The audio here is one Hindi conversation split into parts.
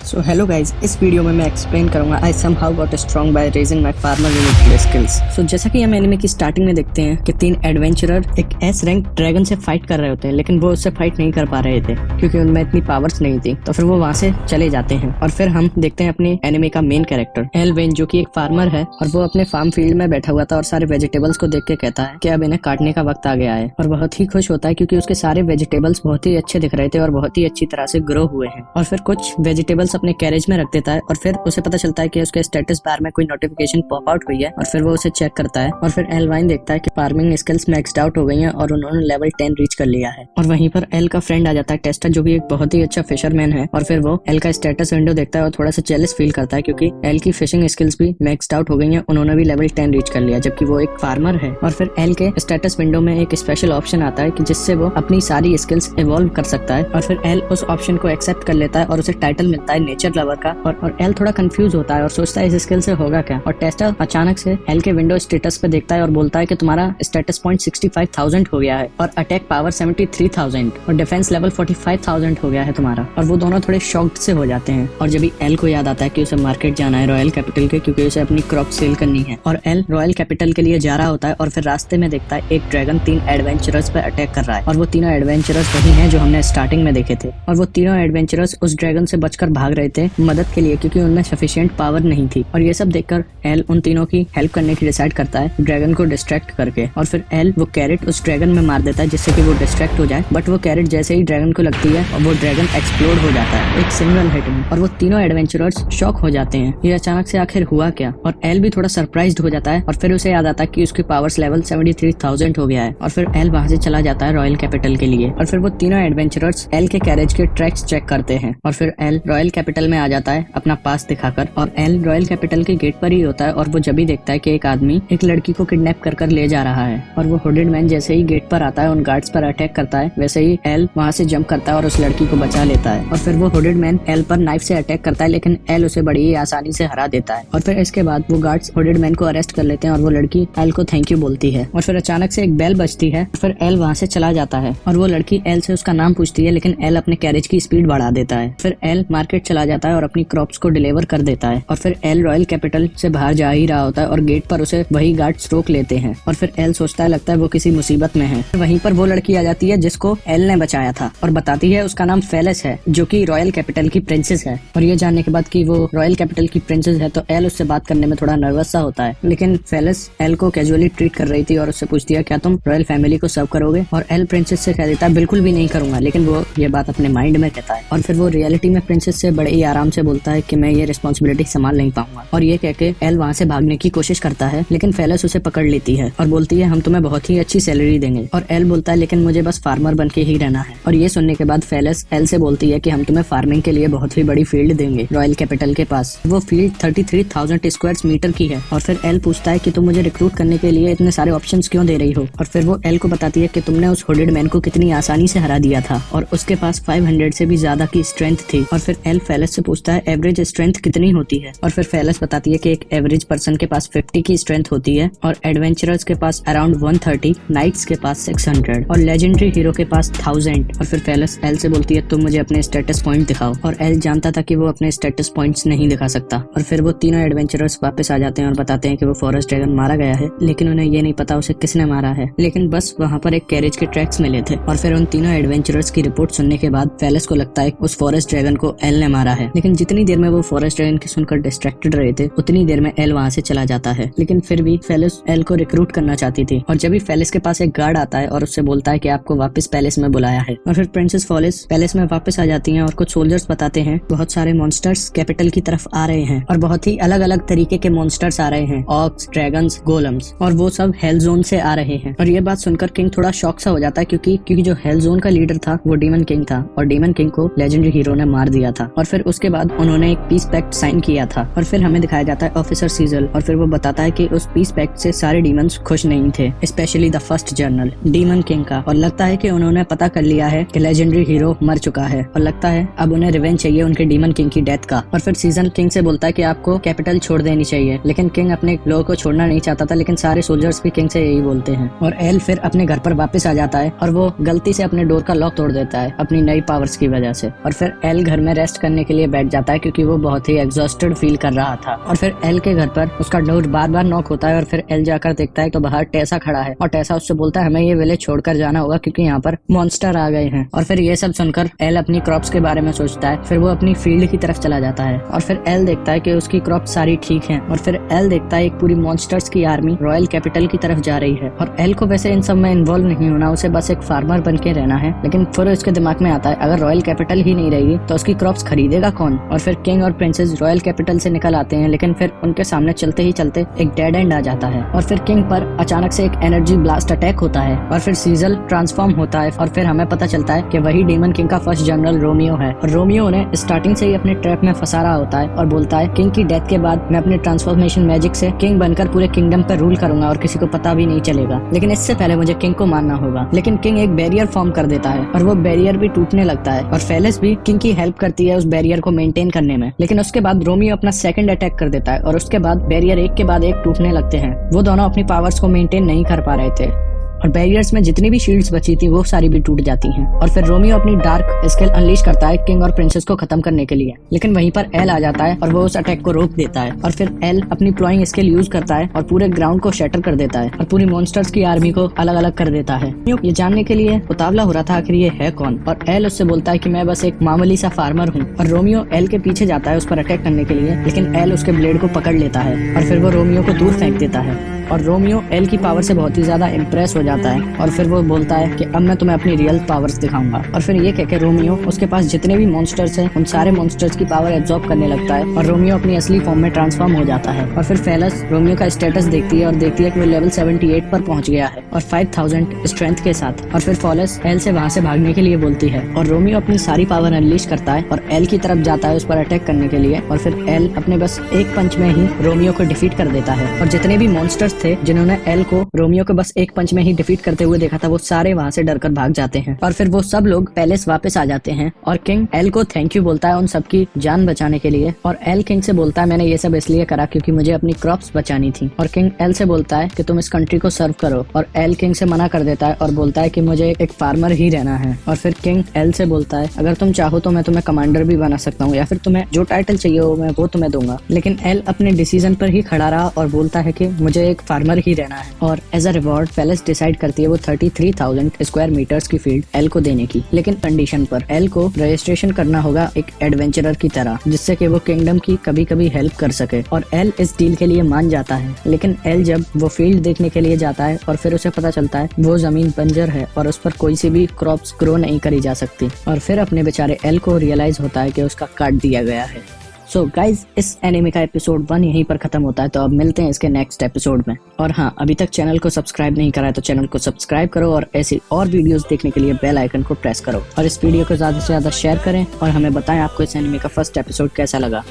सो हेलो गाइज, इस वीडियो में मैं एक्सप्लेन करूंगा I somehow got strong by raising my former unit skills. So जैसा कि हम एनिमे की स्टार्टिंग में देखते हैं कि 3 एडवेंचरर एक एस रैंक ड्रैगन से फाइट कर रहे होते हैं, लेकिन वो उससे फाइट नहीं कर पा रहे थे क्योंकि उनमें इतनी पावर्स नहीं थी। तो फिर वो वहां से चले जाते हैं और फिर हम देखते हैं अपने एनिमे का मेन कैरेक्टर एल्वेन, जो कि एक फार्मर है और वो अपने फार्म फील्ड में बैठा हुआ था और सारे वेजिटेबल्स को देख के कहता है कि अब इन्हें काटने का वक्त आ गया है। और बहुत ही खुश होता है क्योंकि उसके सारे वेजिटेबल्स बहुत ही अच्छे दिख रहे थे और बहुत ही अच्छी तरह से ग्रो हुए हैं। और फिर कुछ वेजिटेबल्स अपने कैरेज में रख देता है और फिर उसे पता चलता है कि उसके स्टेटस बार में कोई नोटिफिकेशन पॉप आउट हुई है और फिर वो उसे चेक करता है। और फिर एलवाइन देखता है कि फार्मिंग स्किल्स मैक्स्ड आउट हो गई हैं और उन्होंने लेवल 10 रीच कर लिया है। और वहीं पर एल का फ्रेंड आ जाता है टेस्टर, जो कि एक बहुत ही अच्छा फिशरमैन है। और फिर वो एल का स्टेटस विंडो देखता है और थोड़ा सा जेलस फील करता है क्योंकि एल की फिशिंग स्किल्स भी मैक्स्ड आउट हो गई हैं, उन्होंने भी लेवल 10 रीच कर लिया, जबकि वो एक फार्मर है। और फिर एल के स्टेटस विंडो में एक स्पेशल ऑप्शन आता है कि जिससे वो अपनी सारी स्किल्स इवॉल्व कर सकता है। और फिर एल उस ऑप्शन को एक्सेप्ट कर लेता है और उसे टाइटल मिलता है नेचर लवर का। और एल थोड़ा कंफ्यूज होता है और सोचता है इस स्किल से होगा क्या। और टेस्टर अचानक से एल के विंडो स्टेटस पे देखता है और बोलता है कि तुम्हारा स्टेटस पॉइंट 65,000 हो गया है और अटैक पावर 73,000 और डिफेंस लेवल 45,000 हो गया है तुम्हारा। और वो दोनों थोड़े शॉक्ड से हो जाते हैं। और जब भी एल को याद आता है कि उसे मार्केट जाना है रॉयल कैपिटल के, क्योंकि उसे अपनी क्रॉप सेल करनी है। और एल रॉयल कैपिटल के लिए जा रहा होता है और फिर रास्ते में देखता है एक ड्रैगन 3 एडवेंचरर्स पे अटैक कर रहा है। और वो तीनों एडवेंचरर्स वही हैं जो हमने स्टार्टिंग में देखे थे। और वो तीनों एडवेंचरर्स उस ड्रैगन से बचकर भाग रहे थे मदद के लिए, क्योंकि उनमें सफिशिएंट पावर नहीं थी। और ये सब देखकर एल उन तीनों की हेल्प करने की डिसाइड करता है ड्रैगन को डिस्ट्रैक्ट करके। और फिर एल वो कैरेट उस ड्रैगन में मार देता है जिससे कि वो डिस्ट्रैक्ट हो जाए। बट वो कैरेट जैसे ही ड्रैगन को लगती है और वो ड्रैगन एक्सप्लोड हो जाता है एक सिंगल हिट में। और वो तीनों एडवेंचरर्स शॉक हो जाते हैं, ये अचानक से आखिर हुआ क्या। और एल भी थोड़ा सरप्राइज्ड हो जाता है और फिर उसे याद आता है कि उसके पावर्स लेवल 73,000 हो गया है। और फिर एल वहां से चला जाता है रॉयल कैपिटल के लिए। और फिर वो तीनों एडवेंचरर्स एल के कैरेज के ट्रैक्स चेक करते हैं। और फिर एल रॉयल कैपिटल में आ जाता है अपना पास दिखाकर। और एल रॉयल कैपिटल के गेट पर ही होता है और वो जब भी देखता है कि एक आदमी एक लड़की को किडनैप कर ले जा रहा है। और वो हुडेड मैन जैसे ही गेट पर आता है उन गार्ड्स पर अटैक करता है, वैसे ही एल वहां से जंप करता है और उस लड़की को बचा लेता है। और फिर वो हुडेड मैन एल पर नाइफ से अटैक करता है, लेकिन एल उसे बड़ी ही आसानी से हरा देता है। और फिर इसके बाद वो गार्ड्स हुडेड मैन को अरेस्ट कर लेते हैं और वो लड़की एल को थैंक यू बोलती है। और फिर अचानक से एक बेल बजती है। फिर एल वहां से चला जाता है और वो लड़की एल से उसका नाम पूछती है, लेकिन एल अपने कैरेज की स्पीड बढ़ा देता है। फिर एल मार्केट चला जाता है और अपनी क्रॉप्स को डिलीवर कर देता है। और फिर एल रॉयल कैपिटल से बाहर जा ही रहा होता है और गेट पर उसे वही गार्ड्स रोक लेते हैं। और फिर एल सोचता है लगता है वो किसी मुसीबत में है। वहीं पर वो लड़की आ जाती है जिसको एल ने बचाया था और बताती है उसका नाम फेलिस है, जो कि रॉयल कैपिटल की प्रिंसेस है। और ये जानने के बाद कि वो रॉयल कैपिटल की प्रिंसेस है तो एल उससे बात करने में थोड़ा नर्वस सा होता है। लेकिन फेलिस एल को कैजुअली ट्रीट कर रही थी और उससे पूछती है क्या तुम रॉयल फैमिली को सर्व करोगे। और एल प्रिंसेस से कह देता है बिल्कुल भी नहीं करूंगा, लेकिन वो ये बात अपने माइंड में कहता है। और फिर वो रियलिटी में प्रिंसेस से बड़े ही आराम से बोलता है कि मैं ये रिस्पॉन्सिबिलिटी संभाल नहीं पाऊंगा। और ये कह के एल वहाँ से भागने की कोशिश करता है, लेकिन फेलिस उसे पकड़ लेती है और बोलती है हम तुम्हें बहुत ही अच्छी सैलरी देंगे। और एल बोलता है लेकिन मुझे बस फार्मर बन के ही रहना है। और ये सुनने के बाद फेलिस एल से बोलती है कि हम तुम्हें फार्मिंग के लिए बहुत ही बड़ी फील्ड देंगे रॉयल कैपिटल के पास। वो फील्ड 33,000 स्क्वायर मीटर की है। और फिर एल पूछता है कि तुम मुझे रिक्रूट करने के लिए इतने सारे ऑप्शंस क्यों दे रही हो। और फिर वो एल को बताती है कि तुमने उस हुडेड मैन को कितनी आसानी से हरा दिया था और उसके पास 500 से भी ज्यादा की स्ट्रेंथ थी। और फिर एल फेलिस से पूछता है एवरेज स्ट्रेंथ कितनी होती है। और फिर फेलिस बताती है कि एक एवरेज पर्सन के पास 50 की स्ट्रेंथ होती है और एडवेंचरर्स के पास अराउंड 130, नाइट्स के पास 600 और लेजेंडरी हीरो के पास 1000। और फिर फेलिस एल से बोलती है तुम मुझे अपने स्टेटस पॉइंट दिखाओ। और एल जानता था कि वो अपने स्टेटस पॉइंट्स नहीं दिखा सकता। और फिर वो तीनों एडवेंचरर्स वापस आ जाते हैं और बताते हैं कि वो फॉरेस्ट ड्रैगन मारा गया है, लेकिन उन्हें ये नहीं पता उसे किसने मारा है, लेकिन बस वहाँ पर एक कैरेज के ट्रैक्स मिले थे। और फिर उन तीनों एडवेंचरर्स की रिपोर्ट सुनने के बाद फेलिस को लगता है उस फॉरेस्ट ड्रैगन को एल ने मारा है। लेकिन जितनी देर में वो फॉरेस्ट ड्रैगन की सुनकर डिस्ट्रैक्टेड रहे थे उतनी देर में एल वहाँ से चला जाता है। लेकिन फिर भी फेलिस एल को रिक्रूट करना चाहती थी। और जब भी फेलिस के पास एक गार्ड आता है और उससे बोलता है कि आपको वापस पैलेस में बुलाया है। और फिर प्रिंसेस फेलिस पैलेस में वापस आ जाती हैं और कुछ सोल्जर्स बताते हैं बहुत सारे मॉन्स्टर्स कैपिटल की तरफ आ रहे हैं और बहुत ही अलग अलग तरीके के मॉन्स्टर्स आ रहे हैं, ऑक्स, ड्रैगन्स, गोलम्स, और वो सब हेल जोन से आ रहे हैं। और ये बात सुनकर किंग थोड़ा शॉक सा हो जाता है क्योंकि जो हेल जोन का लीडर था वो डीमन किंग था और डीमन किंग को लेजेंडरी हीरो ने मार दिया था। और फिर उसके बाद उन्होंने एक पीस पैक्ट साइन किया था। और फिर हमें दिखाया जाता है ऑफिसर सीजल और फिर वो बताता है कि उस पीस पैक्ट से सारे डीमंस खुश नहीं थे, specially the first general demon king का। और लगता है कि उन्होंने पता कर लिया है कि लेजेंडरी हीरो मर चुका है और लगता है अब उन्हें रिवेंज चाहिए उनके डीमन किंग की डेथ का। और फिर सीजन किंग से बोलता है कि आपको कैपिटल छोड़ देनी चाहिए, लेकिन किंग अपने लोगों को छोड़ना नहीं चाहता था, लेकिन सारे सोल्जर्स भी किंग से यही बोलते हैं। और एल फिर अपने घर पर वापस आ जाता है और वो गलती से अपने डोर का लॉक तोड़ देता है अपनी नई पावर्स की वजह से। और फिर एल घर में रेस्ट करने करने के लिए बैठ जाता है क्योंकि वो बहुत ही एग्जॉस्टेड फील कर रहा था। और फिर एल के घर पर उसका डोर बार बार नॉक होता है और फिर एल जाकर देखता है तो बाहर टेसा खड़ा है और टेसा उससे बोलता है हमें ये विलेज छोड़कर जाना होगा क्योंकि यहाँ पर मॉन्स्टर आ गए हैं। और फिर ये सब सुनकर एल अपनी क्रॉप्स के बारे में सोचता है। फिर वो अपनी फील्ड की तरफ चला जाता है और फिर एल देखता है कि उसकी क्रॉप सारी ठीक है। और फिर एल देखता है एक पूरी मॉन्स्टर्स की आर्मी रॉयल कैपिटल की तरफ जा रही है। और एल को वैसे इन सब में इन्वॉल्व नहीं होना, उसे बस एक फार्मर बन के रहना है। लेकिन फिर उसके दिमाग में आता है अगर रॉयल कैपिटल ही नहीं रहेगी तो उसकी क्रॉप्स खरीदेगा कौन। और फिर किंग और प्रिंसेस रॉयल कैपिटल से निकल आते हैं, लेकिन फिर उनके सामने चलते ही चलते एक डेड एंड आ जाता है। और फिर किंग पर अचानक से एक एनर्जी ब्लास्ट अटैक होता है और फिर सीजल ट्रांसफॉर्म होता है। और फिर हमें पता चलता है कि वही डीमन किंग का फर्स्ट जनरल रोमियो है। और रोमियो उन्हें स्टार्टिंग से ही अपने ट्रैप में फंसा रहा होता है और बोलता है किंग की डेथ के बाद मैं अपने ट्रांसफॉर्मेशन मैजिक से किंग बनकर पूरे किंगडम पर रूल करूंगा और किसी को पता भी नहीं चलेगा। लेकिन इससे पहले मुझे किंग को मारना होगा। लेकिन किंग एक बैरियर फॉर्म कर देता है और वो बैरियर भी टूटने लगता है और फेलिस भी किंग की हेल्प करती है उस बैरियर को मेंटेन करने में। लेकिन उसके बाद रोमियो अपना सेकंड अटैक कर देता है और उसके बाद बैरियर एक के बाद एक टूटने लगते हैं। वो दोनों अपनी पावर्स को मेंटेन नहीं कर पा रहे थे और बैरियर्स में जितनी भी शील्ड्स बची थी वो सारी भी टूट जाती हैं। और फिर रोमियो अपनी डार्क स्किल अनलीश करता है किंग और प्रिंसेस को खत्म करने के लिए। लेकिन वहीं पर एल आ जाता है और वो उस अटैक को रोक देता है। और फिर एल अपनी प्लॉइंग स्किल यूज करता है और पूरे ग्राउंड को शैटर कर देता है और पूरी मॉन्स्टर्स की आर्मी को अलग अलग कर देता है। ये जानने के लिए उतावला हो रहा था आखिर ये है कौन। और एल उससे बोलता है कि मैं बस एक मामूली सा फार्मर हूँ। और रोमियो एल के पीछे जाता है उस पर अटैक करने के लिए, लेकिन एल उसके ब्लेड को पकड़ लेता है और फिर वो रोमियो को दूर फेंक देता है। और रोमियो एल की पावर से बहुत ही ज्यादा इम्प्रेस हो जाता है और फिर वो बोलता है कि अब मैं तुम्हें अपनी रियल पावर्स दिखाऊंगा। और फिर ये कहकर रोमियो उसके पास जितने भी मॉन्स्टर्स हैं उन सारे मॉन्स्टर्स की पावर एब्जॉर्ब करने लगता है और रोमियो अपनी असली फॉर्म में ट्रांसफॉर्म हो जाता है। और फिर फेलिस रोमियो का स्टेटस देखती है और देखती है कि वो लेवल 78 पर पहुंच गया है और 5000 स्ट्रेंथ के साथ। और फिर फेलिस एल से वहां से भागने के लिए बोलती है और रोमियो अपनी सारी पावर अनलीश करता है और एल की तरफ जाता है उस पर अटैक करने के लिए। और फिर एल अपने बस एक पंच में ही रोमियो को डिफीट कर देता है और जितने भी मॉन्स्टर्स थे जिन्होंने एल को रोमियो को बस एक पंच में ही डिफीट करते हुए देखा था वो सारे वहाँ से डरकर भाग जाते हैं। और फिर वो सब लोग पैलेस वापस आ जाते हैं और किंग एल को थैंक यू बोलता है उन सबकी जान बचाने के लिए। और एल किंग से बोलता है मैंने ये सब इसलिए करा क्योंकि मुझे अपनी क्रॉप्स बचानी थी। और किंग एल से बोलता है कि तुम इस कंट्री को सर्व करो और एल किंग से मना कर देता है और बोलता है कि मुझे एक फार्मर ही रहना है। और फिर किंग एल से बोलता है अगर तुम चाहो तो मैं तुम्हें कमांडर भी बना सकता हूँ या फिर तुम्हें जो टाइटल चाहिए हो मैं वो तुम्हें दूंगा। लेकिन एल अपने डिसीजन पर ही खड़ा रहा और बोलता है कि मुझे एक फार्मर ही रहना है। और as a reward Felice decide करती है वो 33,000 स्क्वायर मीटर्स की फील्ड एल को देने की, लेकिन कंडीशन पर एल को रजिस्ट्रेशन करना होगा एक एडवेंचरर की तरह जिससे कि वो किंगडम की कभी कभी हेल्प कर सके। और एल इस डील के लिए मान जाता है। लेकिन एल जब वो फील्ड देखने के लिए जाता है और फिर उसे पता चलता है वो जमीन बंजर है और उस पर कोई सी भी क्रॉप्स ग्रो नहीं करी जा सकती। और फिर अपने बेचारे एल को रियलाइज होता है कि उसका काट दिया गया है। सो गाइज इस एनिमे का एपिसोड 1 यहीं पर खत्म होता है, तो अब मिलते हैं इसके नेक्स्ट एपिसोड में। और हाँ, अभी तक चैनल को सब्सक्राइब नहीं करा है तो चैनल को सब्सक्राइब करो और ऐसी और वीडियोस देखने के लिए बेल आइकन को प्रेस करो और इस वीडियो को ज्यादा से ज्यादा शेयर करें और हमें बताएं आपको इस एनिमे का फर्स्ट एपिसोड कैसा लगा।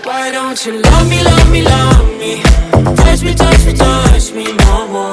Why don't you love me, love me, love me? Touch me, touch me, touch me no more.